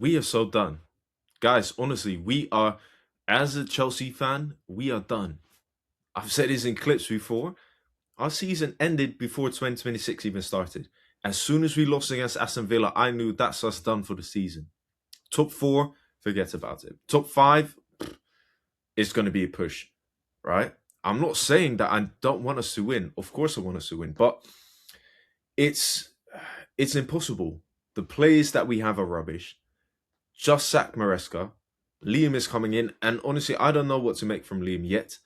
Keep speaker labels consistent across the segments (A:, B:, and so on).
A: We are so done. Guys, honestly, we are, as a Chelsea fan, we are done. I've said this in clips before. Our season ended before 2026 even started. As soon as we lost against Aston Villa, I knew that's us done for the season. Top four, forget about it. Top five, it's going to be a push, right? I'm not saying that I don't want us to win. Of course, I want us to win, but it's it's impossible. The players that we have are rubbish. Just sack Maresca. Liam is coming in, and honestly, I don't know what to make from Liam yet.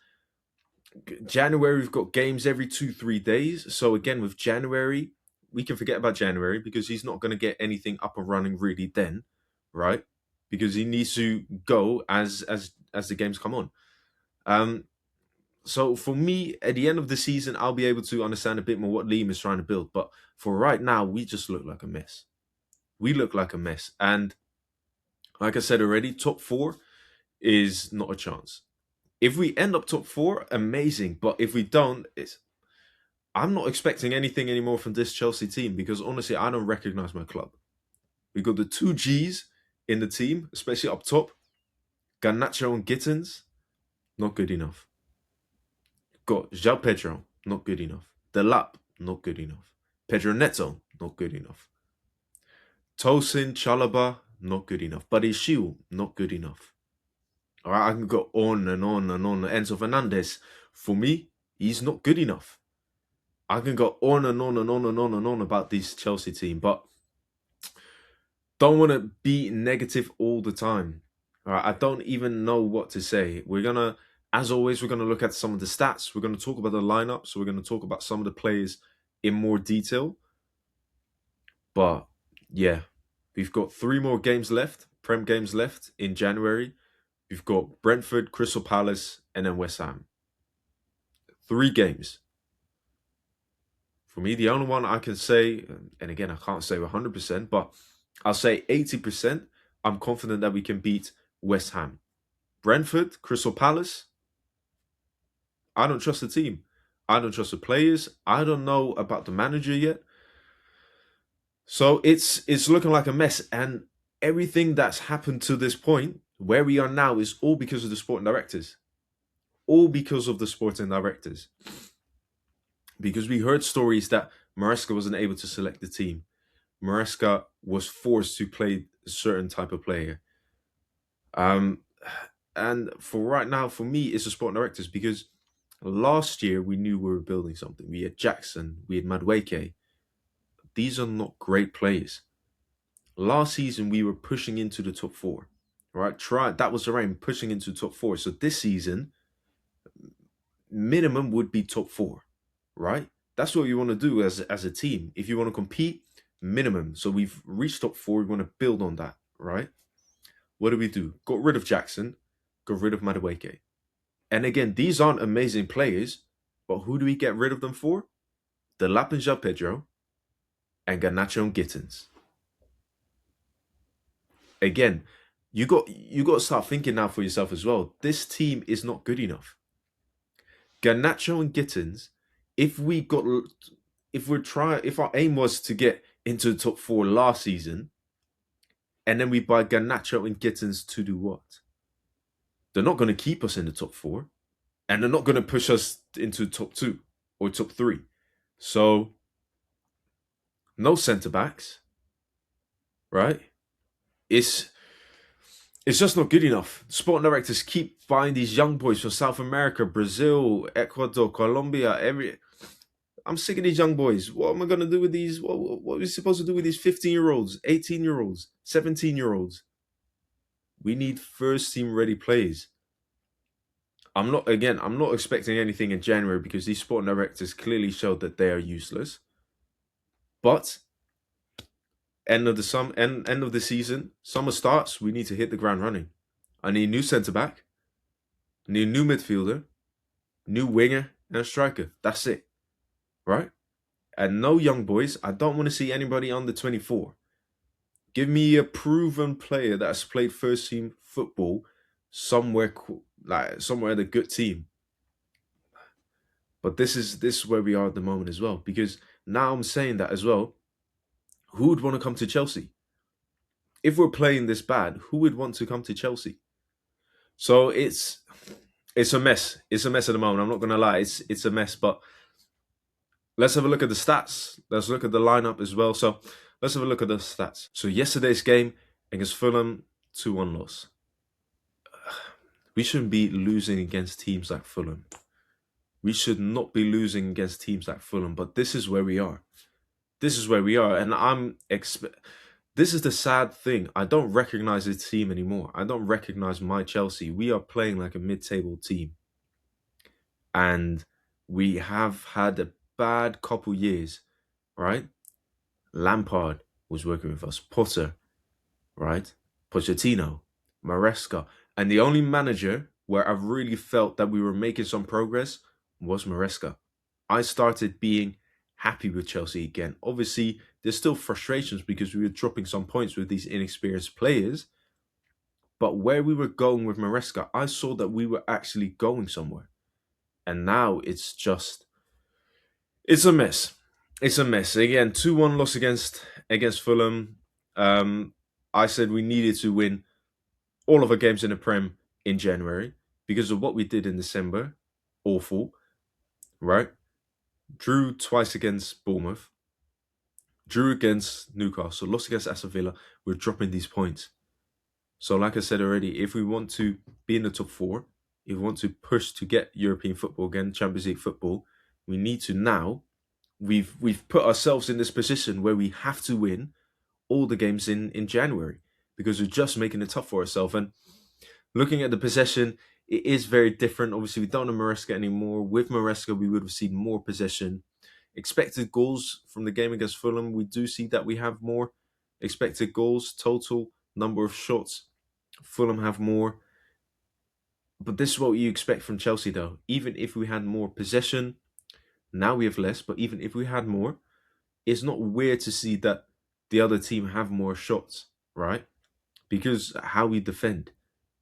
A: January, we've got games every 2, 3 days. So again, with January, we can forget about January because he's not going to get anything up and running really then, right? Because he needs to go as the games come on. Um, so for me, at the end of the season, I'll be able to understand a bit more what Liam is trying to build. But for right now, we just look like a mess. We look like a mess, and like I said already, top four is not a chance. If we end up top four, amazing. But if we don't, it's I'm not expecting anything anymore from this Chelsea team because honestly, I don't recognize my club. We got the two G's in the team, especially up top. Garnacho and Gittins, not good enough. Got João Pedro, not good enough. Delap, not good enough. Pedro Neto, not good enough. Tosin, Chalaba, not good enough. Buddy Shield, not good enough. All right, I can go on and on and on. Enzo Fernandez, for me, he's not good enough. I can go on and on and on and on and on about this Chelsea team, but don't want to be negative all the time. All right, I don't even know what to say. As always, we're gonna look at some of the stats. We're gonna talk about the lineup. So we're gonna talk about some of the players in more detail. But yeah, we've got 3 more games left, Prem games left in January. We've got Brentford, Crystal Palace, and then West Ham. 3 games. For me, the only one I can say, and again, I can't say 100%, but I'll say 80%, I'm confident that we can beat West Ham. Brentford, Crystal Palace, I don't trust the team. I don't trust the players. I don't know about the manager yet. So it's looking like a mess. And everything that's happened to this point, where we are now, is all because of the sporting directors. All because of the sporting directors. Because we heard stories that Maresca wasn't able to select the team. Maresca was forced to play a certain type of player. Um, and for right now, for me, it's the sporting directors because last year we knew we were building something. We had Jackson, we had Madueke. These are not great players. Last season we were pushing into the top four, right? That was the aim, pushing into top four. So this season, minimum would be top four, right? That's what you want to do as a team. If you want to compete, minimum. So we've reached top four. We want to build on that, right? What do we do? Got rid of Jackson, got rid of Madueke. And again, these aren't amazing players, but who do we get rid of them for? The Lapinja Pedro and Garnacho and Gittins. Again, you got to start thinking now for yourself as well. This team is not good enough. Garnacho and Gittins, if we got if our aim was to get into the top four last season, and then we buy Garnacho and Gittins to do what? They're not going to keep us in the top four, and they're not going to push us into top two or top three. So, no centre backs, right? It's it's just not good enough. Sporting directors keep buying these young boys from South America, Brazil, Ecuador, Colombia. I'm sick of these young boys. What am I gonna do with these? What are we supposed to do with these 15-year-olds, 18-year-olds, 17-year-olds? We need first team ready players. I'm not expecting anything in January because these sporting directors clearly showed that they are useless. But end of the season, summer starts, we need to hit the ground running. I need new centre back, need new midfielder, new winger, and a striker. That's it. Right? And no young boys. I don't want to see anybody under 24. Give me a proven player that has played first team football somewhere somewhere at a good team. But this is where we are at the moment as well. Because now I'm saying that as well. Who would want to come to Chelsea? if we're playing this bad, who would want to come to Chelsea? So it's a mess. It's a mess at the moment. I'm not gonna lie, it's a mess. But let's have a look at the stats. Let's look at the lineup as well. So let's have a look at the stats. So yesterday's game against Fulham, 2-1 loss. We shouldn't be losing against teams like Fulham. We should not be losing against teams like Fulham. But this is where we are. This is where we are, and this is the sad thing. I don't recognize this team anymore. I don't recognize my Chelsea. We are playing like a mid-table team, and we have had a bad couple years, right? Lampard was working with us, Potter, right? Pochettino, Maresca, and the only manager where I've really felt that we were making some progress was Maresca. I started being happy with Chelsea again. Obviously, there's still frustrations because we were dropping some points with these inexperienced players. But where we were going with Maresca, I saw that we were actually going somewhere. And now it's a mess. It's a mess. Again, 2-1 loss against Fulham. I said we needed to win all of our games in the Prem in January because of what we did in December. Awful, right? Drew twice against Bournemouth, drew against Newcastle, lost against Aston Villa. We're dropping these points. So, like I said already, if we want to be in the top four, if we want to push to get European football again, Champions League football, we need to now. We've put ourselves in this position where we have to win all the games in January because we're just making it tough for ourselves. And looking at the possession, it is very different. Obviously, we don't have Maresca anymore. With Maresca, we would have seen more possession. Expected goals from the game against Fulham, we do see that we have more expected goals, total number of shots. Fulham have more. But this is what you expect from Chelsea, though. Even if we had more possession, now we have less, but even if we had more, it's not weird to see that the other team have more shots, right? Because how we defend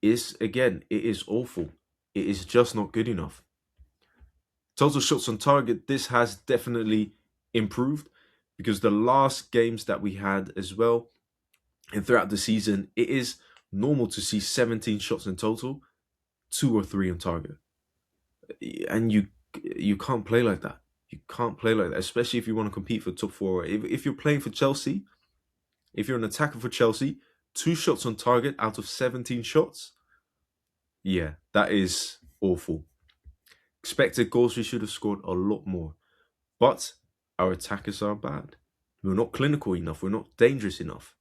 A: is, again, it is awful. It is just not good enough. Total shots on target, this has definitely improved because the last games that we had as well and throughout the season, it is normal to see 17 shots in total, 2 or 3 on target. And you can't play like that. You can't play like that, especially if you want to compete for top four. If you're playing for Chelsea, if you're an attacker for Chelsea, 2 shots on target out of 17 shots, yeah, that is awful. Expected goals, we should have scored a lot more. But our attackers are bad. We're not clinical enough. We're not dangerous enough.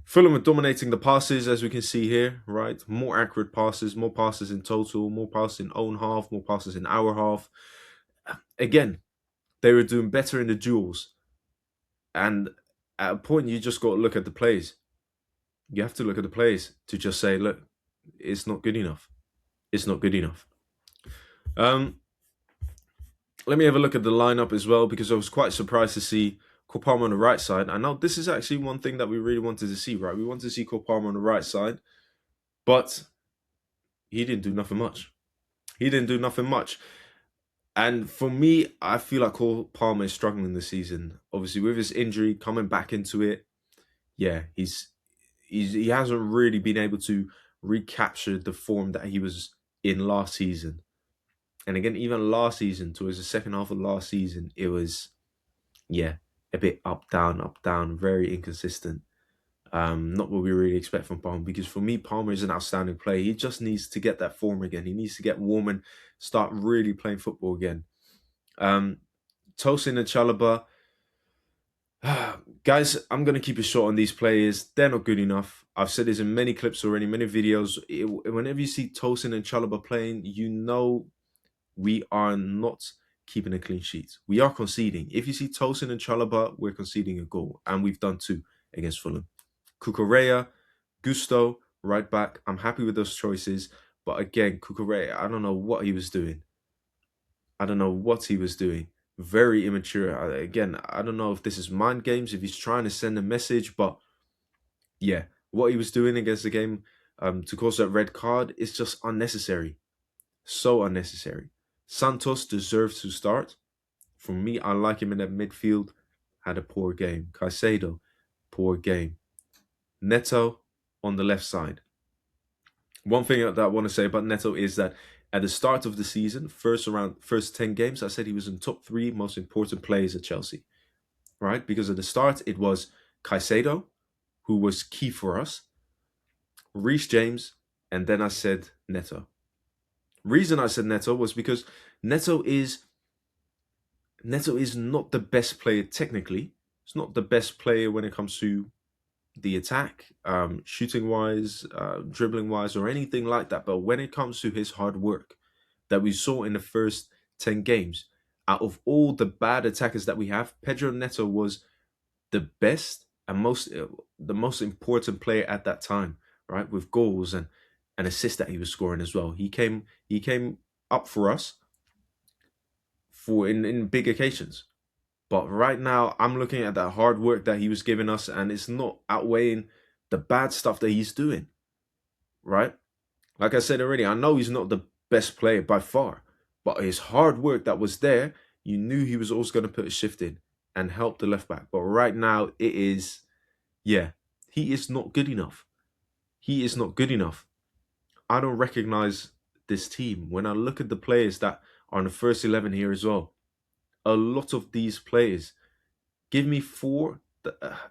A: Fulham are dominating the passes, as we can see here, right? More accurate passes, more passes in total, more passes in own half, more passes in our half. Again, they were doing better in the duels. And at a point, you just got to look at the plays. You have to look at the plays to just say, look, it's not good enough. It's not good enough. Let me have a look at the lineup as well, because I was quite surprised to see Cole Palmer on the right side. I know this is actually one thing that we really wanted to see, right? We wanted to see Cole Palmer on the right side, but he didn't do nothing much. He didn't do nothing much. And for me, I feel like Cole Palmer is struggling this season. Obviously, with his injury, coming back into it, yeah, he hasn't really been able to recapture the form that he was in last season. And again, even last season, towards the second half of last season, it was, yeah, a bit up, down, very inconsistent. Not what we really expect from Palmer, because for me, Palmer is an outstanding player. He just needs to get that form again. He needs to get warm and start really playing football again. Tosin and Chalobah, guys, I'm going to keep it short on these players. They're not good enough. I've said this in many clips already, many videos. Whenever you see Tosin and Chalobah playing, you know we are not keeping a clean sheet. We are conceding. If you see Tosin and Chalobah, we're conceding a goal. And we've done 2 against Fulham. Cucurella, Gusto, right back. I'm happy with those choices. But again, Cucurella, I don't know what he was doing. Very immature. Again, I don't know if this is mind games, if he's trying to send a message. But yeah, what he was doing against the game to cause that red card is just unnecessary. So unnecessary. Santos deserves to start. For me, I like him in that midfield. Had a poor game. Caicedo, poor game. Neto on the left side. One thing that I want to say about Neto is that at the start of the season, first 10 games, I said he was in top 3 most important players at Chelsea, right? Because at the start, it was Caicedo, who was key for us, Reece James, and then I said Neto. Reason I said Neto was because Neto is not the best player technically. It's not the best player when it comes to the attack, shooting wise, dribbling wise, or anything like that. But when it comes to his hard work that we saw in the first 10 games, out of all the bad attackers that we have, Pedro Neto was the best and the most important player at that time, right? With goals and assists that he was scoring as well. He came up for us for in big occasions. But right now, I'm looking at that hard work that he was giving us, and it's not outweighing the bad stuff that he's doing, right? Like I said already, I know he's not the best player by far, but his hard work that was there, you knew he was also going to put a shift in and help the left back. But right now, he is not good enough. He is not good enough. I don't recognize this team. When I look at the players that are in the first 11 here as well, a lot of these players, give me 4,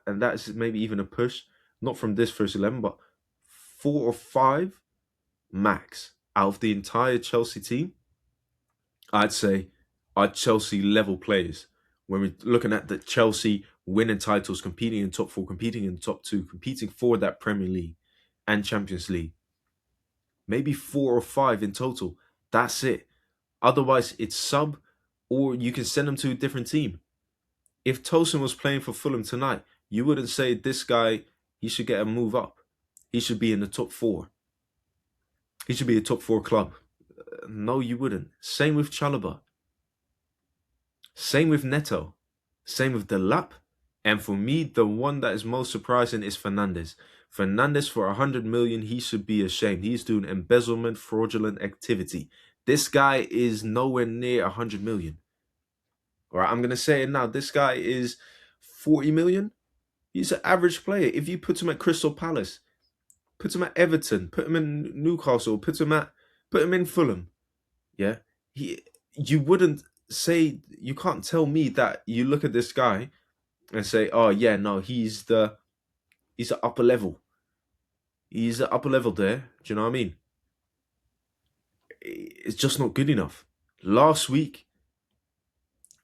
A: and that's maybe even a push, not from this first 11, but 4 or 5 max out of the entire Chelsea team, I'd say are Chelsea level players. When we're looking at the Chelsea winning titles, competing in top 4, competing in top 2, competing for that Premier League and Champions League, maybe 4 or 5 in total. That's it. Otherwise, it's sub, or you can send them to a different team. If Tosin was playing for Fulham tonight, you wouldn't say this guy, he should get a move up. He should be in the top 4. He should be a top 4 club. No, you wouldn't. Same with Chalobah. Same with Neto. Same with Delap. And for me, the one that is most surprising is Fernandes. Fernandes, for 100 million, he should be ashamed. He's doing embezzlement, fraudulent activity. This guy is nowhere near 100 million. All right, I'm going to say it now. This guy is 40 million. He's an average player. If you put him at Crystal Palace, put him at Everton, put him in Newcastle, put him in Fulham, yeah, you wouldn't say, you can't tell me that you look at this guy and say, oh yeah, no, he's the upper level. He's the upper level there. Do you know what I mean? It's just not good enough. Last week,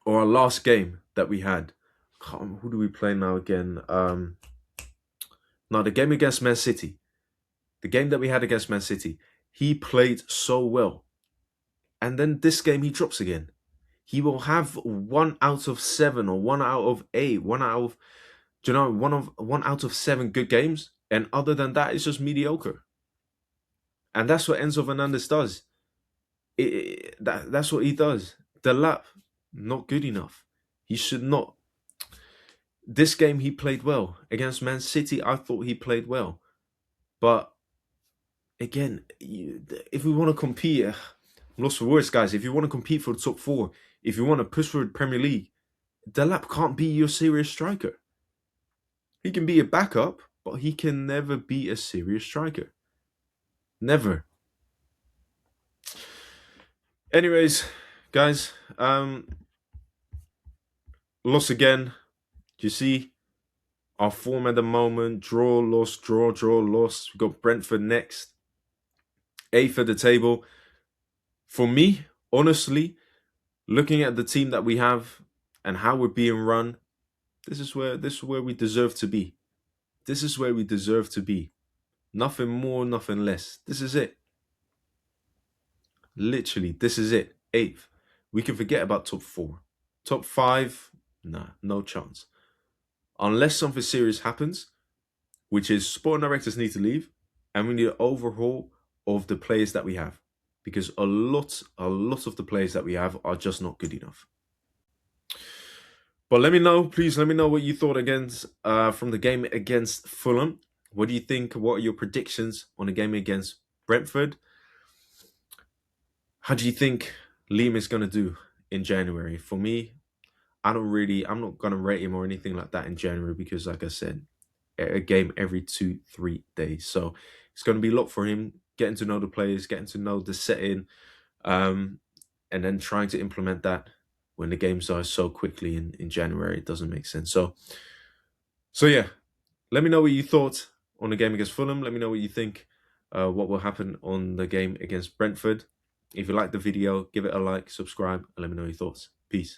A: or our last game that we had, who do we play now again? No, the game against Man City. The game that we had against Man City, he played so well. And then this game he drops again. He will have 1 out of 7 or 1 out of 8, 1 out of 7 good games. And other than that, it's just mediocre. And that's what Enzo Fernandez does. That's what he does. The lap, not good enough. He should not. This game he played well. Against Man City, I thought he played well. But again, if we want to compete, I'm lost for words, guys. If you want to compete for the top 4, if you want to push for the Premier League, Delap can't be your serious striker. He can be a backup, but he can never be a serious striker. Never. Anyways, guys, loss again. Do you see our form at the moment? Draw, loss, draw, loss. We've got Brentford next. 8th at the table. For me, honestly, looking at the team that we have and how we're being run, this is where we deserve to be. This is where we deserve to be. Nothing more, nothing less. This is it. Literally, this is it. 8th. We can forget about top 4. Top 5, nah, no chance. Unless something serious happens, which is sporting directors need to leave, and we need an overhaul of the players that we have. Because a lot of the players that we have are just not good enough. But please let me know what you thought from the game against Fulham. What do you think? What are your predictions on the game against Brentford? How do you think Liam is going to do in January? For me, I'm not going to rate him or anything like that in January because, like I said, a game every 2-3 days. So it's going to be a lot for him, getting to know the players, getting to know the setting, um, and then trying to implement that when the games are so quickly in January. It doesn't make sense. So yeah, let me know what you thought on the game against Fulham. Let me know what you think, what will happen on the game against Brentford. If you like the video, give it a like, subscribe, and let me know your thoughts. Peace.